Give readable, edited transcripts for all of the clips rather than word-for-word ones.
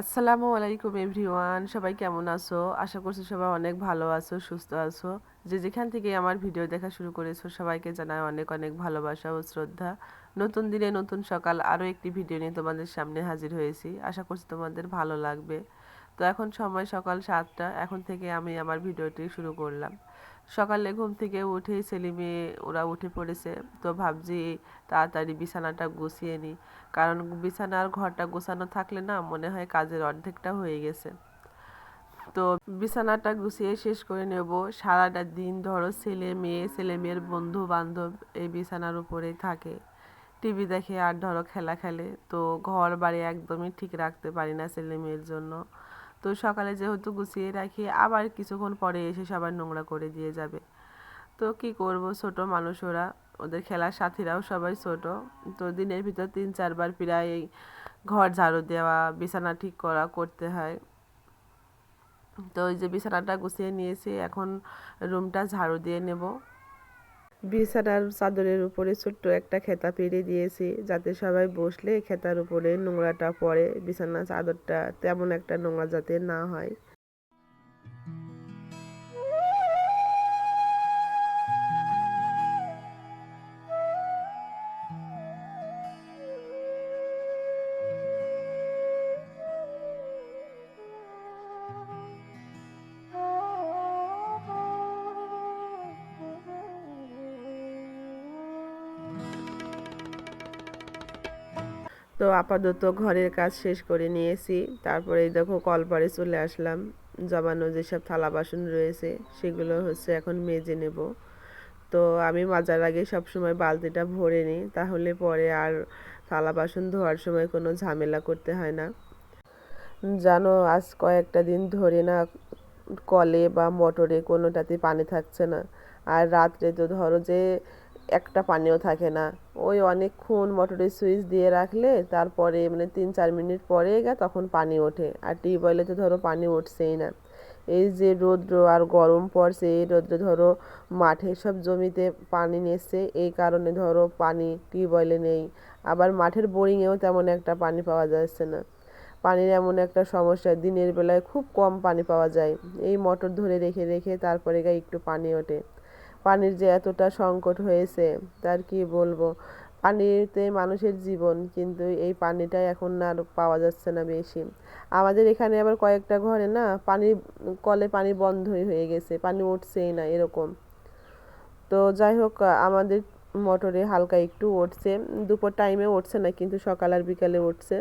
আসসালামু আলাইকুম এভরিওয়ান, সবাই কেমন আছো? আশা করছি সবাই অনেক ভালো আছো, সুস্থ আছো। যে যেখান থেকে আমার ভিডিও দেখা শুরু করেছো সবাইকে জানাই অনেক অনেক ভালোবাসা ও শ্রদ্ধা। নতুন দিনে নতুন সকাল আরও একটি ভিডিও নিয়ে তোমাদের সামনে হাজির হয়েছি। আশা করছি তোমাদের ভালো লাগবে। তো এখন সময় সকাল 7টা। এখন থেকে আমি আমার ভিডিওটি শুরু করলাম। সকালে ঘুম থেকে উঠেই ছেলে মেয়ে ওরা উঠে পড়েছে। তো ভাবছি তাড়াতাড়ি বিছানাটা গুছিয়ে নিই, কারণ বিছানার ঘরটা গোছানো থাকলে না মনে হয় কাজের অর্ধেকটা হয়ে গেছে। তো বিছানাটা গুছিয়ে শেষ করে নেব। সারাটা দিন ধরো ছেলে মেয়ের বন্ধু বান্ধব এই বিছানার উপরেই থাকে, টিভি দেখে আর ধরো খেলা খেলে। তো ঘর বাড়ি একদমই ঠিক রাখতে পারি না ছেলে মেয়ের জন্য। তো সকালে যেহেতু গুছিয়ে রাখি, আবার কিছুক্ষণ পরে এসে সবার নোংরা করে দিয়ে যাবে। তো কি করব, ছোট মানুষ ওরা, ওদের খেলার সাথীরাও সবাই ছোট। তো দিনের ভিতর 3-4 বার প্রায় এই ঘর ঝাড়ু দেওয়া, বিছানা ঠিক করা করতে হয়। তো ওই যে বিছানাটা গুছিয়ে নিয়েছি, এখন রুমটা ঝাড়ু দিয়ে নেব। বিছানার চাদরের উপরে ছোট্ট একটা খেতা পেরে দিয়েছি, যাতে সবাই বসলে খেতার উপরে নোংরাটা পড়ে, বিছানার চাদরটা তেমন একটা নোংরা যাতে না হয়। তো আপাতত ঘরের কাজ শেষ করে নিয়েছি। তারপরে এই দেখো কলপাড়ে চলে আসলাম। জমানো যেসব থালা বাসন রয়েছে সেগুলো এখন মেজে নেব। তো আমি মাজার আগে সবসময় বালতিটা ভরে নিই, তাহলে পরে আর থালা বাসন ধোয়ার সময় কোনো ঝামেলা করতে হয় না। জানো, আজ কয়েকটা দিন ধরে না কলে বা মোটরে কোনোটাতে পানি থাকছে না। আর রাত্রে তো ধরো যে একটা পানিও থাকে না। ওই অনেকক্ষণ মোটরের সুইচ দিয়ে রাখলে তারপরে মানে 3-4 মিনিট পরে তখন পানি ওঠে, আর টিউবওয়েলে তো ধরো পানি উঠছেই না। এই যে রৌদ্র আর গরম পড়ছে, এই রৌদ্রে ধরো মাঠে সব জমিতে পানি নিচ্ছে, এই কারণে ধরো পানি টিউবওয়েলে নেই। আবার মাঠের বোরিংয়েও তেমন একটা পানি পাওয়া যাচ্ছে না। পানির এমন একটা সমস্যা, দিনের বেলায় খুব কম পানি পাওয়া যায়। এই মোটর ধরে রেখে রেখে তারপরে একটু পানি ওঠে। পানির যে এতটা সংকট হয়েছে তার কি বলবো। পানিতে মানুষের জীবন, কিন্তু এই পানিটা এখন আর পাওয়া যাচ্ছে না বেশি। আমাদের এখানে আবার কয়েকটা ঘরে না পানি, কলে পানি বন্ধই হয়ে গেছে, পানি উঠছেই না এরকম। তো যাই হোক, আমাদের মোটরে হালকা একটু উঠছে, দুপুর টাইমে উঠছে না, কিন্তু সকাল আর বিকালে উঠছে।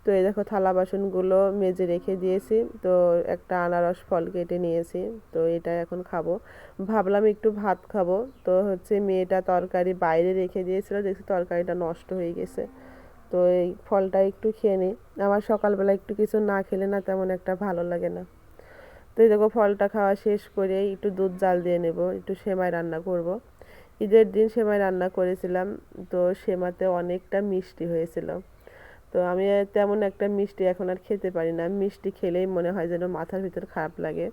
তো এই দেখো থালা বাসনগুলো মেজে রেখে দিয়েছি। তো একটা আনারস ফল কেটে নিয়েছি, তো এটা এখন খাবো। ভাবলাম একটু ভাত খাবো। তো মেয়েটা তরকারি বাইরে রেখে দিয়েছিল, দেখছি তরকারিটা নষ্ট হয়ে গেছে। তো এই ফলটা একটু খেয়ে নিই। আমার সকালবেলা একটু কিছু না খেলে না তেমন একটা ভালো লাগে না। তো এই দেখো ফলটা খাওয়া শেষ করে একটু দুধ জাল দিয়ে নেব, একটু সেমাই রান্না করব। ঈদের দিন সেমাই রান্না করেছিলাম। তো সেমাতে অনেকটা মিষ্টি হয়েছিল। তো আমি তেমন একটা মিষ্টি এখন আর খেতে পারি না, মিষ্টি খেলেই মনে হয় যেন মাথার ভিতর খারাপ লাগে।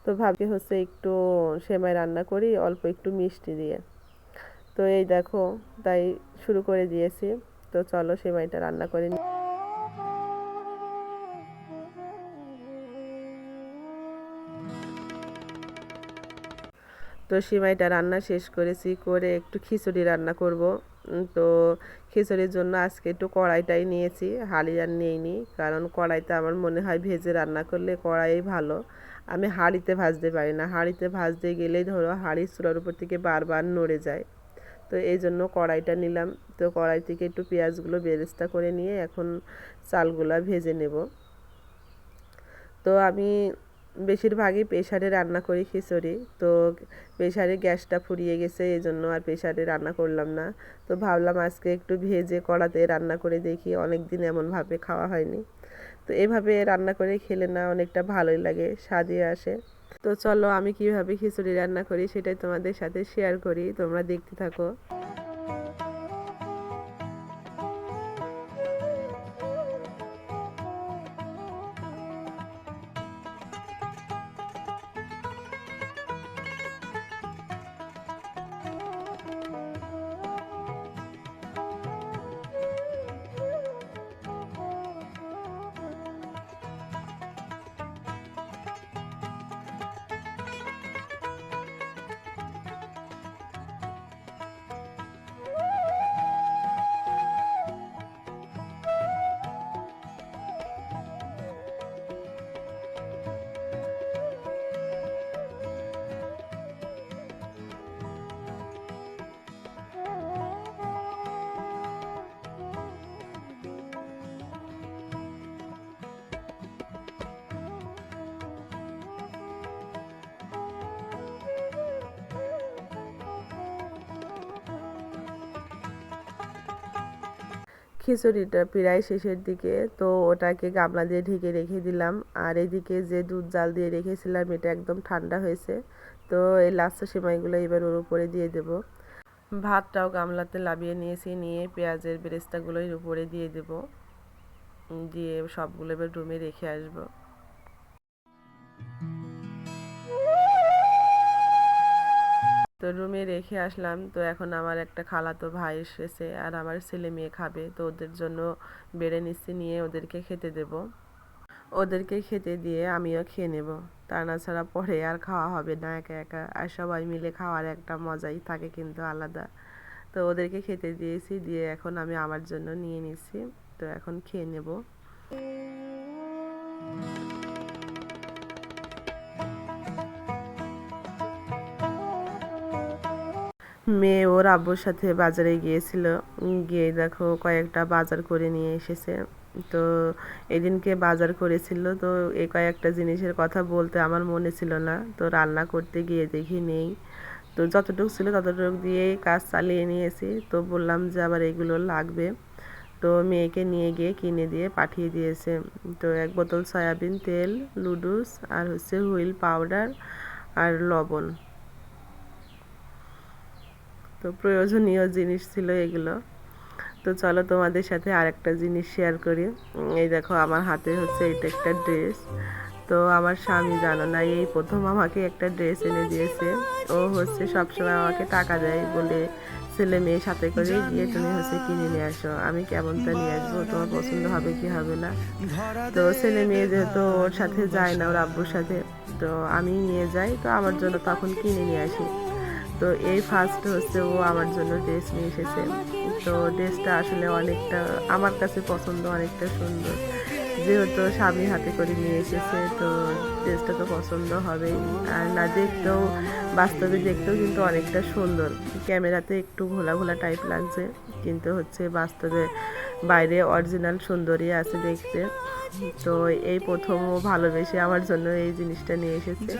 তো ভাবছি একটু সেমাই রান্না করি অল্প একটু মিষ্টি দিয়ে। তো এই দেখো, তাই শুরু করে দিয়েছি। তো চলো সেমাইটা রান্না করে নিই। তো সিমাইটা রান্না শেষ করেছি, করে একটু খিচুড়ি রান্না করব। তো খিচুড়ির জন্য আজকে একটু কড়াইটাই নিয়েছি, হাঁড়ি আর নিইনি, কারণ কড়াইতে আমার মনে হয় ভেজে রান্না করলে কড়াই ভালো। আমি হাঁড়িতে ভাজতে পারি না, হাঁড়িতে ভাজতে গেলেই ধরো হাঁড়ির চুলার উপর থেকে বারবার নড়ে যায়। তো এই জন্য কড়াইটা নিলাম। তো কড়াই থেকে একটু পেঁয়াজগুলো বেরেস্তা করে নিয়ে এখন চালগুলা ভেজে নেব। তো আমি বেশিরভাগই প্রেশারে রান্না করি খিচুড়ি। তো প্রেশারে গ্যাসটা ফুরিয়ে গেছে, এই জন্য আর প্রেশারে রান্না করলাম না। তো ভাবলাম আজকে একটু ভেজে কড়াতে রান্না করে দেখি, অনেক দিন এমনভাবে খাওয়া হয়নি। তো এভাবে রান্না করে খেলে না অনেকটা ভালোই লাগে, স্বাদই আসে। তো চলো আমি কিভাবে খিচুড়ি রান্না করি সেটাই তোমাদের সাথে শেয়ার করি, তোমরা দেখতে থাকো। খিচুড়িটা প্রায় শেষের দিকে, তো ওটাকে গামলা দিয়ে ঢেকে রেখে দিলাম। আর এদিকে যে দুধ জাল দিয়ে রেখেছিলাম এটা একদম ঠান্ডা হয়েছে। তো এই লাচ্ছা সেমাইগুলো এবার ওর উপরে দিয়ে দেব। ভাতটাও গামলাতে লাবিয়ে নিয়েছি, নিয়ে পেঁয়াজের বেরেস্তাগুলো এর উপরে দিয়ে দেব, দিয়ে সবগুলো এবার রুমে রেখে আসবো। তো রুমে রেখে আসলাম। তো এখন আমার একটা খালাতো ভাই এসেছে আর আমার ছেলে মেয়ে খাবে, তো ওদের জন্য বেড়ে নিচ্ছি, নিয়ে ওদেরকে খেতে দেব। ওদেরকে খেতে দিয়ে আমিও খেয়ে নেব, তা না ছাড়া পরে আর খাওয়া হবে না একা একা। আর সবাই মিলে খাওয়ার একটা মজাই থাকে কিন্তু আলাদা। তো ওদেরকে খেতে দিয়েছি, দিয়ে এখন আমি আমার জন্য নিয়ে নিচ্ছি। তো এখন খেয়ে নেব। মেয়ে ওর আব্বুর সাথে বাজারে গিয়েছিল, গিয়ে দেখো কয়েকটা বাজার করে নিয়ে এসেছে। তো এদিনকে বাজার করেছিল, তো এই কয়েকটা জিনিসের কথা বলতে আমার মনে ছিল না, তো রান্না করতে গিয়ে দেখি নেই। তো যতটুকু ছিল ততটুকু দিয়েই কাজ চালিয়ে নিয়েছি। তো বললাম যে আবার এগুলো লাগবে, তো মেয়েকে নিয়ে গিয়ে কিনে দিয়ে পাঠিয়ে দিয়েছে। তো 1 বোতল সয়াবিন তেল, লুডুস, আর হচ্ছে হুইল পাউডার আর লবণ। তো প্রয়োজনীয় জিনিস ছিল এগুলো। তো চলো তোমাদের সাথে আরেকটা জিনিস শেয়ার করি। এই দেখো আমার হাতে হচ্ছে এটা একটা ড্রেস। তো আমার স্বামী জানো না, এই প্রথম আমাকে একটা ড্রেস এনে দিয়েছে। ও হচ্ছে সবসময় আমাকে টাকা দেয় বলে ছেলে মেয়ে সাথে করে গিয়ে তুমি হচ্ছে কিনে নিয়ে আসো। আমি কেমনটা নিয়ে আসবো, তোমার পছন্দ হবে কি হবে না। তো ছেলে মেয়ে যেহেতু ওর সাথে যায় না, ওর আব্বুর সাথে, তো আমি নিয়ে যাই, তো আমার জন্য তখন কিনে নিয়ে আসি। তো এই ফার্স্ট হচ্ছে ও আমার জন্য ড্রেস নিয়ে এসেছে। তো ড্রেসটা আসলে অনেকটা আমার কাছে পছন্দ, অনেকটা সুন্দর। যেহেতু স্বামী হাতে করে নিয়ে এসেছে, তো ড্রেসটা তো পছন্দ হবেই। আর না দেখতেও, বাস্তবে দেখতেও কিন্তু অনেকটা সুন্দর। ক্যামেরাতে একটু ঘোলা ঘোলা টাইপ লাগছে, কিন্তু হচ্ছে বাস্তবে বাইরে অরিজিনাল সুন্দরই আছে দেখতে। তো এই প্রথম ও ভালোবেসে আমার জন্য এই জিনিসটা নিয়ে এসেছে।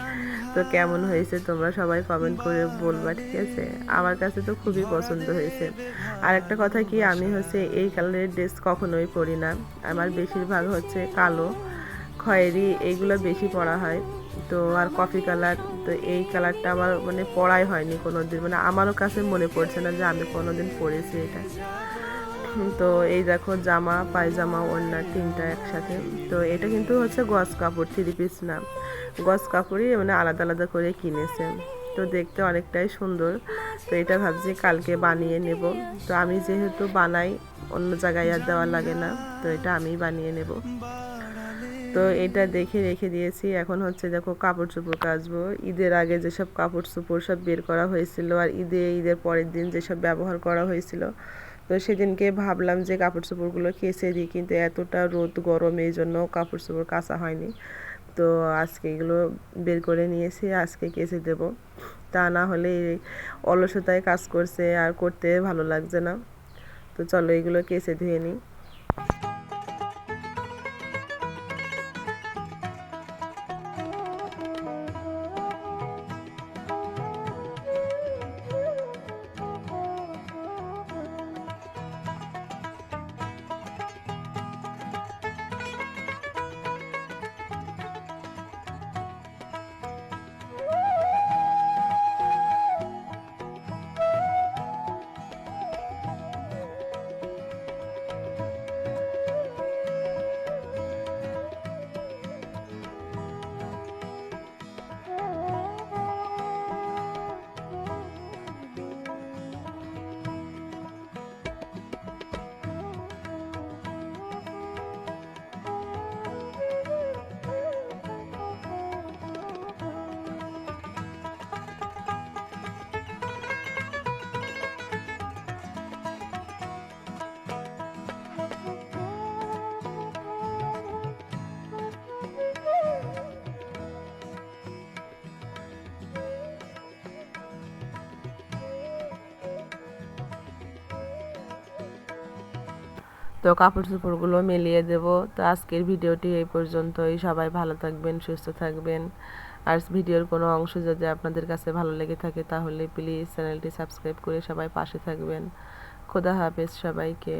তো কেমন হয়েছে তোমরা সবাই কমেন্ট করে বলবা, ঠিক আছে? আমার কাছে তো খুবই পছন্দ হয়েছে। আর একটা কথা কি, আমি হচ্ছে এই কালারের ড্রেস কখনোই পরি না। আমার বেশিরভাগ হচ্ছে কালো, খয়েরি, এইগুলো বেশি পরা হয়। তো আর কফি কালার, তো এই কালারটা আমার মানে পরাই হয়নি কোনো দিন, মানে আমারও কাছে মনে পড়ছে না যে আমি কোনোদিন পরেছি এটা। তো এই দেখো জামা, পায়জামা, ওড়না তিনটা একসাথে। তো এটা কিন্তু হচ্ছে গজ কাপড়, 3 পিস না, গজ কাপড়ই মানে আলাদা আলাদা করে কিনেছে। তো দেখতে অনেকটাই সুন্দর। তো এটা ভাবছি কালকে বানিয়ে নেব। তো আমি যেহেতু বানাই, অন্য জায়গায় আর দেওয়া লাগে না, তো এটা আমিই বানিয়ে নেব। তো এটা দেখে রেখে দিয়েছি। এখন হচ্ছে দেখো কাপড় চোপড় কাচবো। ঈদের আগে যেসব কাপড় চোপড় সব বের করা হয়েছিল, আর ঈদের পরের দিন যেসব ব্যবহার করা হয়েছিল, তো সেদিনকে ভাবলাম যে কাপড় চোপড়গুলো কেচে দিই, কিন্তু এতটা রোদ গরম, এই জন্য কাপড় চোপড় কাচা হয়নি। তো আজকে এগুলো বের করে নিয়েছি, আজকে কেচে দেব। তা না হলে অলসতায় কাজ করছে আর করতে ভালো লাগছে না। তো চলো এগুলো কেচে ধুয়ে নিই। তো কাপড় চোপড়গুলো মিলিয়ে দেব। তো আজকের ভিডিওটি এই পর্যন্তই। সবাই ভালো থাকবেন, সুস্থ থাকবেন। আর ভিডিওর কোনো অংশ যদি আপনাদের কাছে ভালো লেগে থাকে, তাহলে প্লিজ চ্যানেলটি সাবস্ক্রাইব করে সবাই পাশে থাকবেন। খোদা হাফেজ সবাইকে।